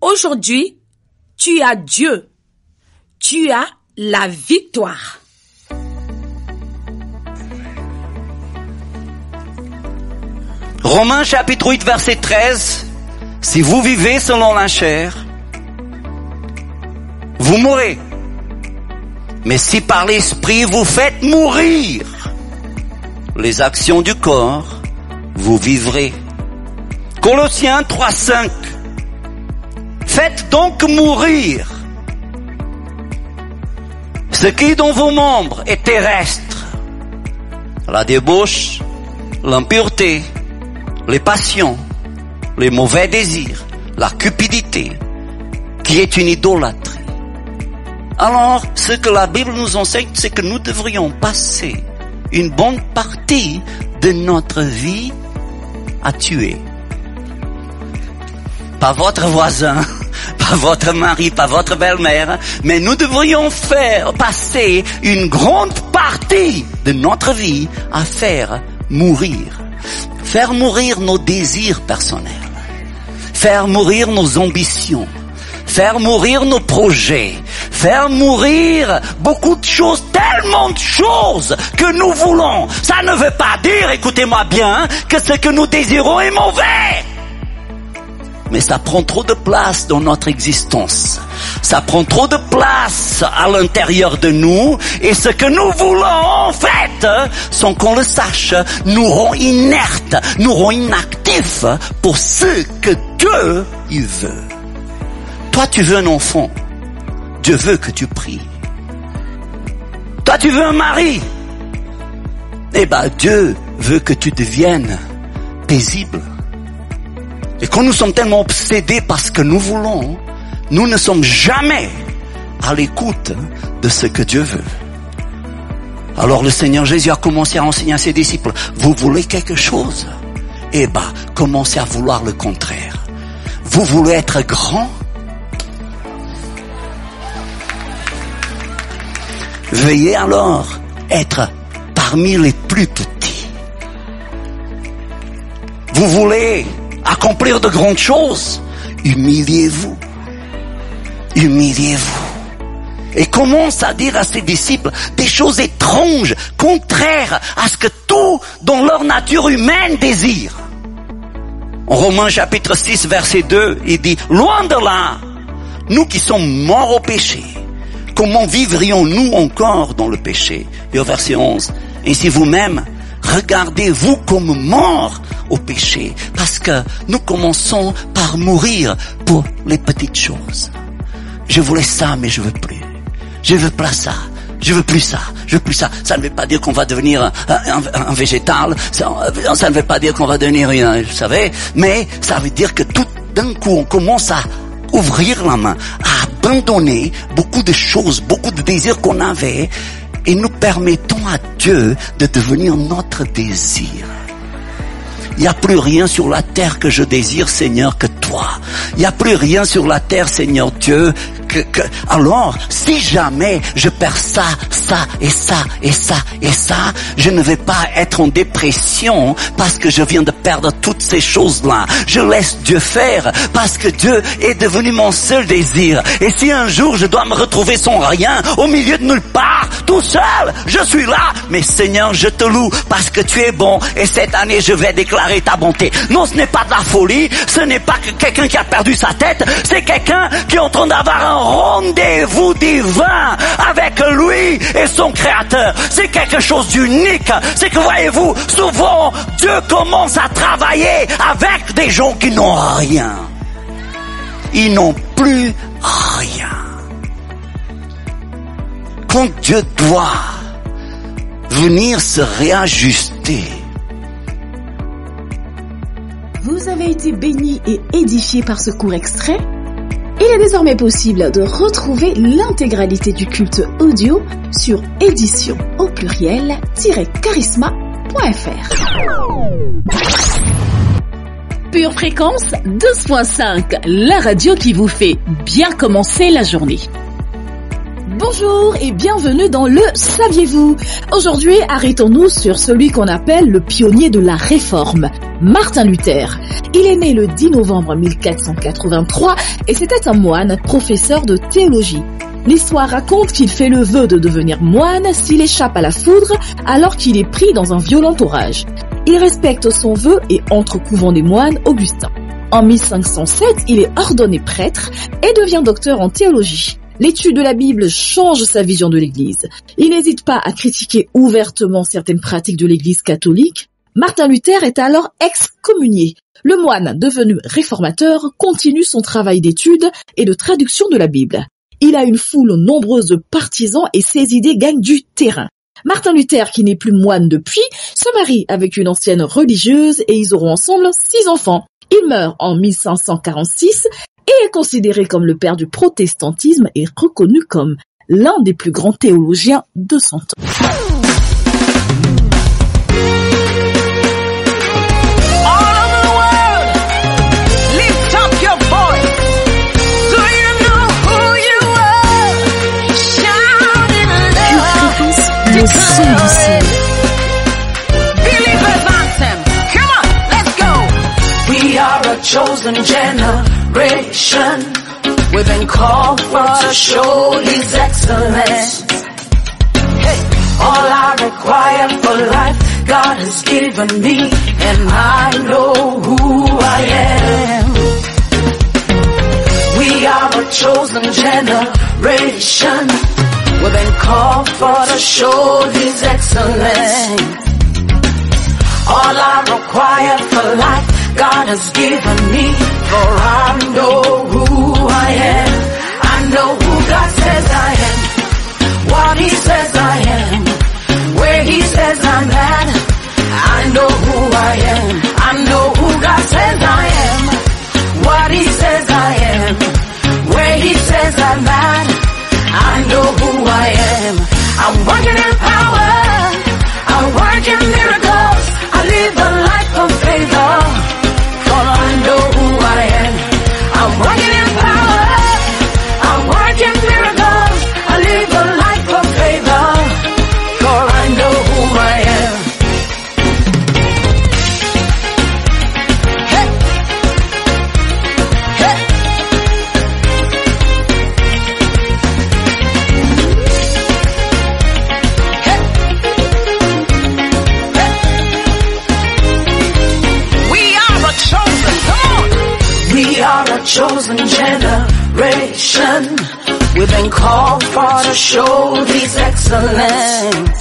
Aujourd'hui, tu as Dieu. Tu as la victoire. Romains chapitre 8 verset 13. Si vous vivez selon la chair, vous mourrez. Mais si par l'esprit vous faites mourir les actions du corps, vous vivrez. Colossiens 3:5. Faites donc mourir ce qui dans vos membres est terrestre, la débauche, l'impureté, les passions, les mauvais désirs, la cupidité, qui est une idolâtrie. Alors, ce que la Bible nous enseigne, c'est que nous devrions passer une bonne partie de notre vie à tuer. Pas votre voisin, pas votre mari, pas votre belle-mère, mais nous devrions passer une grande partie de notre vie à faire mourir. Faire mourir nos désirs personnels, faire mourir nos ambitions, faire mourir nos projets, faire mourir beaucoup de choses, tellement de choses que nous voulons. Ça ne veut pas dire, écoutez-moi bien, que ce que nous désirons est mauvais. Mais ça prend trop de place dans notre existence. Ça prend trop de place à l'intérieur de nous. Et ce que nous voulons, en fait, sans qu'on le sache, nous rend inertes, nous rend inactifs pour ce que Dieu, il veut. Toi, tu veux un enfant. Dieu veut que tu pries. Toi, tu veux un mari. Eh ben, Dieu veut que tu deviennes paisible. Et quand nous sommes tellement obsédés par ce que nous voulons, nous ne sommes jamais à l'écoute de ce que Dieu veut. Alors le Seigneur Jésus a commencé à enseigner à ses disciples, vous voulez quelque chose? Eh ben, commencez à vouloir le contraire. Vous voulez être grand? Veuillez alors être parmi les plus petits. Vous voulez accomplir de grandes choses? Humiliez-vous. Humiliez-vous. Et commence à dire à ses disciples des choses étranges, contraires à ce que tout dans leur nature humaine désire. En Romains chapitre 6 verset 2, il dit, loin de là, nous qui sommes morts au péché, comment vivrions-nous encore dans le péché? Et au verset 11, ainsi vous-même, regardez-vous comme morts au péché, parce que nous commençons par mourir pour les petites choses. Je voulais ça, mais je veux plus. Je veux pas ça. Je veux plus ça. Je veux plus ça. Ça ne veut pas dire qu'on va devenir un végétal. Ça ne veut pas dire qu'on va devenir vous savez. Mais ça veut dire que tout d'un coup, on commence à ouvrir la main, à abandonner beaucoup de choses, beaucoup de désirs qu'on avait, et nous permettons à Dieu de devenir notre désir. Il n'y a plus rien sur la terre que je désire, Seigneur, que toi. Il n'y a plus rien sur la terre, Seigneur Dieu, alors, si jamais je perds ça, et ça, je ne vais pas être en dépression parce que je viens de perdre toutes ces choses-là. Je laisse Dieu faire parce que Dieu est devenu mon seul désir. Et si un jour je dois me retrouver sans rien, au milieu de nulle part, tout seul, je suis là. Mais Seigneur, je te loue parce que tu es bon et cette année je vais déclarer ta bonté. Non, ce n'est pas de la folie, ce n'est pas que quelqu'un qui a perdu sa tête, c'est quelqu'un qui est en train d'avoir un rendez-vous divin avec lui et son créateur. C'est quelque chose d'unique. C'est que voyez-vous, souvent Dieu commence à travailler avec des gens qui n'ont rien. Ils n'ont plus rien. Quand Dieu doit venir se réajuster. Vous avez été bénis et édifiés par ce court extrait? Il est désormais possible de retrouver l'intégralité du culte audio sur édition au pluriel-charisma.fr. Pure Fréquence 12.5, la radio qui vous fait bien commencer la journée. Bonjour et bienvenue dans le Saviez-vous? Aujourd'hui, arrêtons-nous sur celui qu'on appelle le pionnier de la Réforme, Martin Luther. Il est né le 10 novembre 1483 et c'était un moine, professeur de théologie. L'histoire raconte qu'il fait le vœu de devenir moine s'il échappe à la foudre alors qu'il est pris dans un violent orage. Il respecte son vœu et entre au couvent des moines augustins. En 1507, il est ordonné prêtre et devient docteur en théologie. L'étude de la Bible change sa vision de l'Église. Il n'hésite pas à critiquer ouvertement certaines pratiques de l'Église catholique. Martin Luther est alors excommunié. Le moine, devenu réformateur, continue son travail d'étude et de traduction de la Bible. Il a une foule nombreuse de partisans et ses idées gagnent du terrain. Martin Luther, qui n'est plus moine depuis, se marie avec une ancienne religieuse et ils auront ensemble 6 enfants. Il meurt en 1546 et est considéré comme le père du protestantisme et reconnu comme l'un des plus grands théologiens de son temps. Le son du ciel. Believers anthem. Come on, let's go. We are a chosen generation. We've been called for to show His excellence. Hey, all I require for life, God has given me, and I know who I am. We are a chosen generation. We've been called for to show His excellence. All I require for life, God has given me, for I know who I am. I know who God says I am, what He says I am, where He says I'm at. I know who I am. I know who God says I am, what He says I am, where He says I'm at. I know who I am. I'm working in power. I work in miracles. I live a life of favor. For I know who I am. I'm working in power. I work in miracles. I live a life of favor. For I know who I am. Hey. Hey. Chosen generation, we've been called for to show His excellence.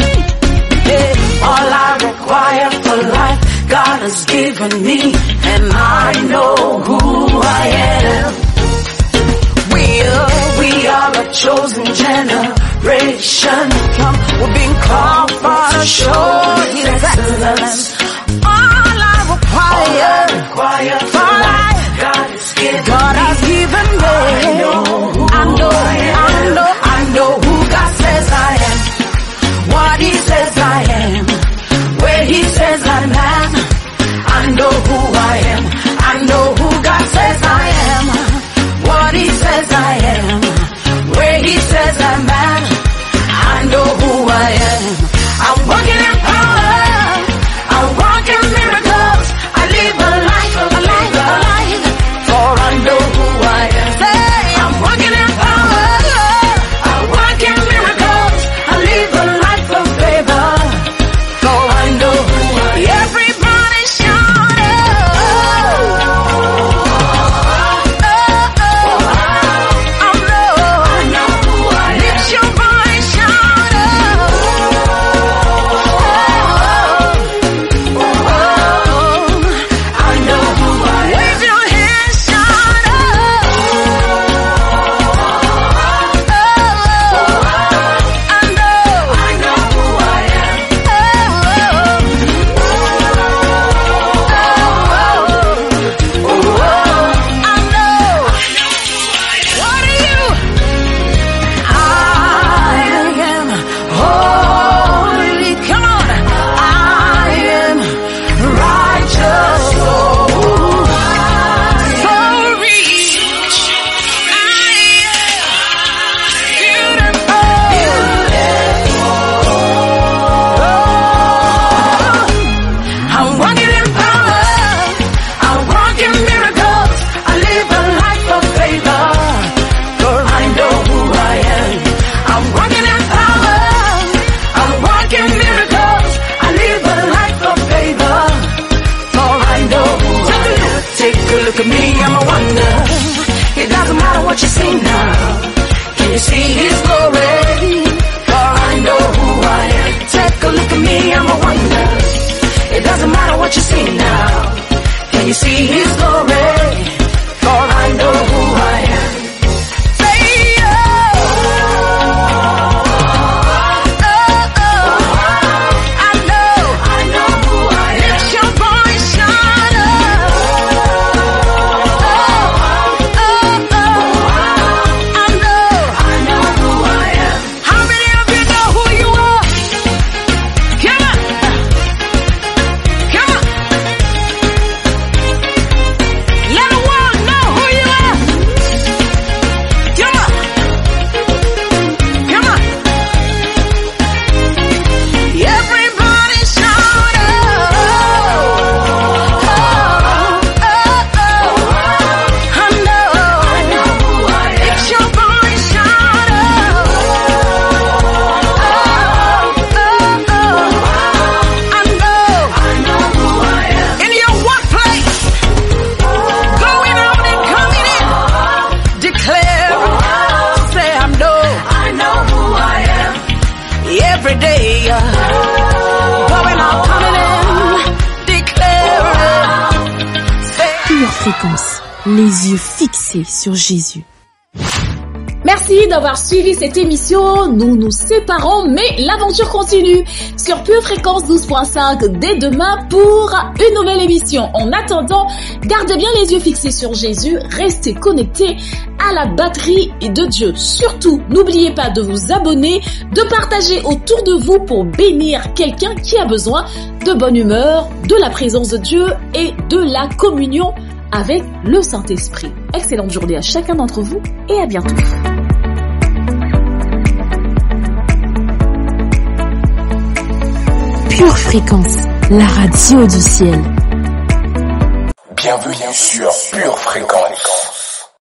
Yeah, all I require for life, God has given me, and I know who I am. We are a chosen generation. We've been called for to show His excellence. All I require for life, God has given me. I know who God says I am, what He says I am, where He says I'm at. I know who I am. I know who God says I am, what He says I am, where He says I'm at. I know who I am. I'm walking in power. I walk in miracles. I live a life of a life. For I know who I am. I'm walking in power. I walk in miracles. I live a life of favor. For I know who I am. Everybody shout I know who I am. Lift your voice, shout me see His glory, for I know who I am. Say, I know who I am. Lift your voice, shout I know who I am. How many of you know who you are? Come on. Come on. Let the world know who you are. Come on. Come on. Everybody shout I know who I am. It's your voice, shout I know who I am. In your workplace, going out and coming in, declare, say I know who I am. Every day, going out, coming in, declare, say Pure fréquence, les yeux fixés sur Jésus. Merci d'avoir suivi cette émission. Nous nous séparons, mais l'aventure continue sur Pure Fréquence 12.5 dès demain pour une nouvelle émission. En attendant, gardez bien les yeux fixés sur Jésus, restez connectés à la batterie de Dieu. Surtout, n'oubliez pas de vous abonner, de partager autour de vous pour bénir quelqu'un qui a besoin de bonne humeur, de la présence de Dieu et de la communion avec le Saint-Esprit. Excellente journée à chacun d'entre vous et à bientôt. Pure fréquence, la radio du ciel. Bienvenue sur Pure Fréquence.